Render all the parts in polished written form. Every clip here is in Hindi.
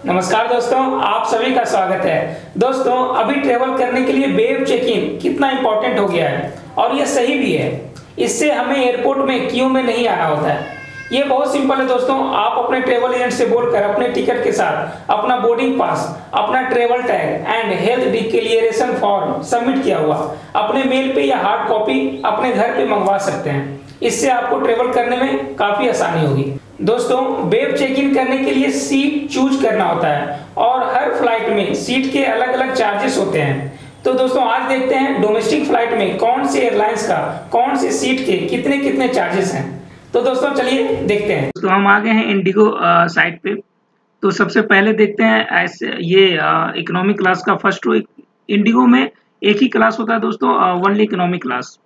नमस्कार दोस्तों, आप सभी का स्वागत है। दोस्तों, अभी ट्रेवल करने के लिए वेब चेक इन कितना इंपॉर्टेंट हो गया है और ये सही भी है। इससे हमें एयरपोर्ट में क्यू में नहीं आना होता है। ये बहुत सिंपल है दोस्तों। आप अपने ट्रेवल एजेंट से बोलकर अपने टिकट के साथ अपना बोर्डिंग पास, अपना travel tag and health declaration form submit किया हुआ अपने मेल पे या हार्ड कॉपी अपने घर पे मंगवा सकते हैं। इससे आपको ट्रेवल करने में काफी आसानी होगी। दोस्तों, वेब चेक इन करने के लिए सीट चूज करना होता है और हर फ्लाइट में सीट के अलग अलग चार्जेस होते हैं। तो दोस्तों, आज देखते हैं डोमेस्टिक फ्लाइट में कौन से एयरलाइंस का कौन से सीट के कितने कितने चार्जेस हैं। तो दोस्तों चलिए देखते हैं। तो हम आ गए हैं इंडिगो साइट पे। तो सबसे पहले देखते हैं ऐसे ये इकोनॉमी क्लास का फर्स्ट रो। इंडिगो में एक ही क्लास होता है दोस्तों, only economy class.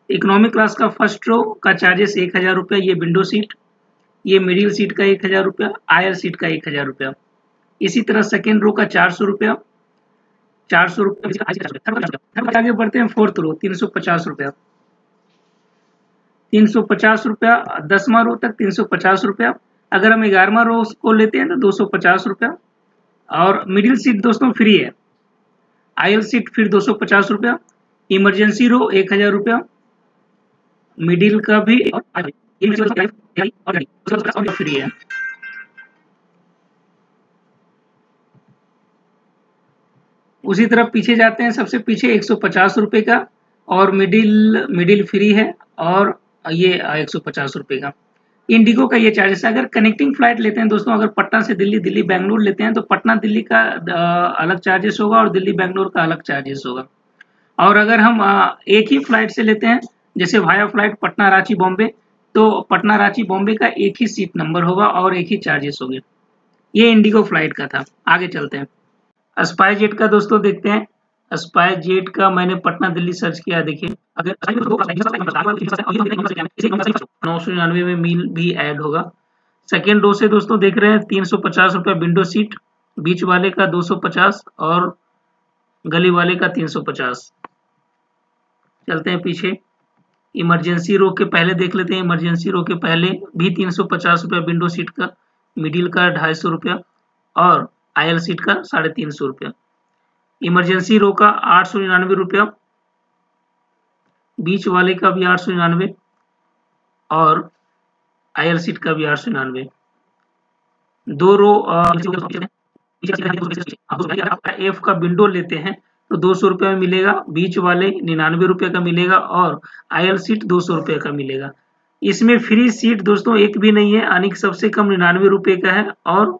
Economy class का फर्स्ट रो का चार्जेस 1000 रुपया। ये विंडो सीट, ये मिडिल सीट का 1000 रुपया, आयर सीट का 1000 रुपया। इसी तरह सेकेंड रो का 400 रुपया, 400 रुपया। आगे बढ़ते हैं फोर्थ रो 350 रुपया, 350 रुपया। 10वां रो तक 350 रुपया। अगर हम 11वां रो को लेते हैं तो 250 रुपया। और मिडिल सीट दोस्तों फ्री है। आयल सीट फिर 250 रुपया। इमरजेंसी रो 1000 रुपया। मिडिल का भी फ्री है। उसी तरह पीछे जाते हैं, सबसे पीछे 150 रुपए का और मिडिल फ्री है और ये 150 रुपए का। इंडिगो का ये चार्जेस है। अगर कनेक्टिंग फ्लाइट लेते हैं दोस्तों, अगर पटना से दिल्ली, दिल्ली बेंगलुरु लेते हैं तो पटना दिल्ली का अलग चार्जेस होगा और दिल्ली बेंगलुरु का अलग चार्जेस होगा। और अगर हम एक ही फ्लाइट से लेते हैं, जैसे वाया फ्लाइट पटना रांची बॉम्बे, तो पटना रांची बॉम्बे का एक ही सीट नंबर होगा और एक ही चार्जेस होंगे। ये इंडिगो फ्लाइट का था। आगे चलते हैं स्पाइस जेट का। दोस्तों देखते हैं स्पाइस जेट का। मैंने पटना दिल्ली सर्च किया, देखिए अगर 999 में मील भी ऐड होगा। सेकेंड रो से दोस्तों देख रहे हैं 350 रुपया विंडो सीट, बीच वाले का 250 और गली वाले का 350। चलते हैं पीछे। इमरजेंसी रो के पहले देख लेते हैं। इमरजेंसी रो के पहले भी 350 रुपया विंडो सीट का, मिडिल का 250 रुपया और आयल सीट का 350 रुपया। इमरजेंसी रो का 899 रुपया, बीच वाले का भी 899 और आयल सीट का भी 899। दो रो एफ का विंडो लेते हैं तो 200 रुपये में मिलेगा, बीच वाले 99 रुपये का मिलेगा और आयल सीट 200 रुपये का मिलेगा। इसमें फ्री सीट दोस्तों एक भी नहीं है, यानी कि सबसे कम 99 रुपये का है और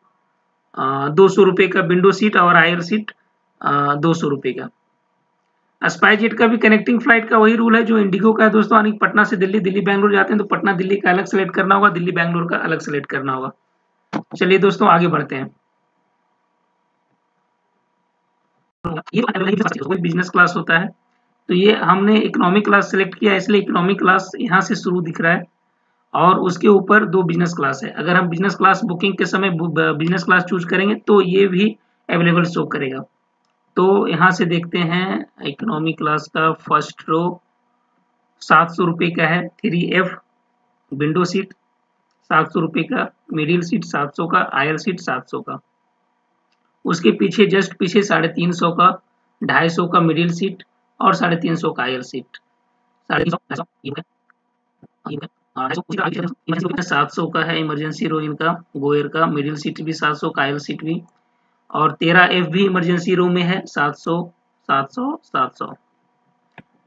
200 रुपये का विंडो सीट और आयल सीट 200 रुपये का। स्पाइस जेट का भी कनेक्टिंग फ्लाइट का वही रूल है जो इंडिगो का है दोस्तों, यानी पटना से दिल्ली, दिल्ली बेंगलुरु जाते हैं तो पटना दिल्ली का अलग सेलेक्ट करना होगा, दिल्ली बेंगलुरु का अलग सेलेक्ट करना होगा। चलिए दोस्तों आगे बढ़ते हैं। ये बिजनेस क्लास होता है, तो ये हमने इकोनॉमी क्लास सेलेक्ट किया, इसलिए इकोनॉमी क्लास यहाँ से शुरू दिख रहा है और उसके ऊपर 2 बिजनेस क्लास है। अगर हम बिजनेस क्लास बुकिंग के समय बिजनेस क्लास चूज करेंगे तो ये भी अवेलेबल शो करेगा। तो यहाँ से देखते हैं इकोनॉमी क्लास का फर्स्ट रो 700 रुपये का है। 3F विंडो सीट 700 रुपये का, मिडिल सीट 700 का, आयल सीट 700 का। उसके पीछे जस्ट पीछे 350 का, 250 का मिडिल सीट और 350 का आयल सीट। 700 का है इमरजेंसी रो इनका, गोयर का, मिडिल सीट भी 700 का, आयल सीट भी। और 13F भी इमरजेंसी रो में है 700 700 700।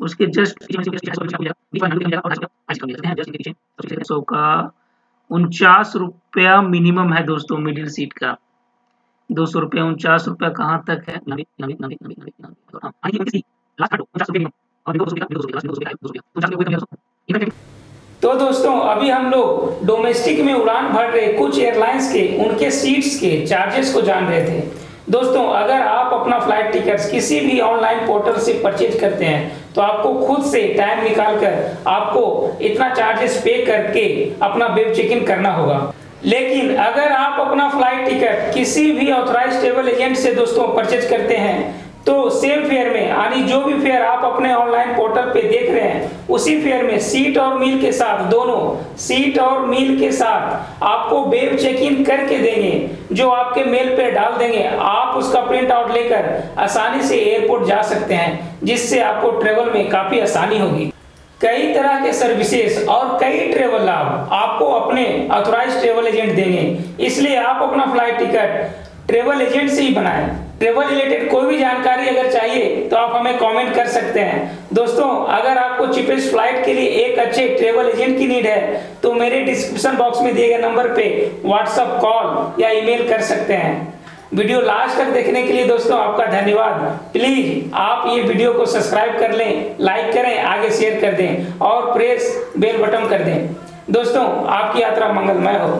उसके जस्ट 100 का 49 रुपया मिनिमम है दोस्तों मिडिल सीट का। 200 रुपया 49 रुपया कहाँ तक है? तो दोस्तों अभी हम लोग डोमेस्टिक में उड़ान भर रहे कुछ एयरलाइंस के उनके सीट्स के चार्जेस को जान रहे थे। दोस्तों, अगर आप अपना फ्लाइट टिकट्स किसी भी ऑनलाइन पोर्टल से परचेज करते हैं तो आपको खुद से टाइम निकालकर आपको इतना चार्जेस पे करके अपना वेब चेक इन करना होगा। लेकिन अगर आप अपना फ्लाइट टिकट किसी भी ऑथराइज्ड ट्रैवल एजेंट से दोस्तों परचेज करते हैं तो सेम फेयर में यानी जो भी फेयर आप अपने ऑनलाइन पोर्टल पे देख रहे हैं उसी फेयर में सीट और मील के साथ, दोनों सीट और मील के साथ आपको वेब चेक इन करके देंगे, जो आपके मेल पे डाल देंगे। आप उसका प्रिंट आउट लेकर आसानी से एयरपोर्ट जा सकते हैं, जिससे आपको ट्रेवल में काफी आसानी होगी। कई तरह के सर्विसेज और कई ट्रेवल लाभ आपको अपने ऑथराइज्ड ट्रेवल एजेंट देंगे, इसलिए आप अपना फ्लाइट टिकट ट्रेवल एजेंट से ही बनाएं। ट्रेवल रिलेटेड कोई भी जानकारी अगर चाहिए तो आप हमें कमेंट कर सकते हैं। दोस्तों, अगर आपको चीपेस्ट फ्लाइट के लिए एक अच्छे ट्रेवल एजेंट की नीड है तो मेरे डिस्क्रिप्शन बॉक्स में दिए गए नंबर पे व्हाट्सएप, कॉल या ईमेल कर सकते हैं। वीडियो लास्ट तक देखने के लिए दोस्तों आपका धन्यवाद। प्लीज आप ये वीडियो को सब्सक्राइब कर लें, लाइक करें, आगे शेयर कर दें और प्रेस बेल बटन कर दें। दोस्तों, आपकी यात्रा मंगलमय हो।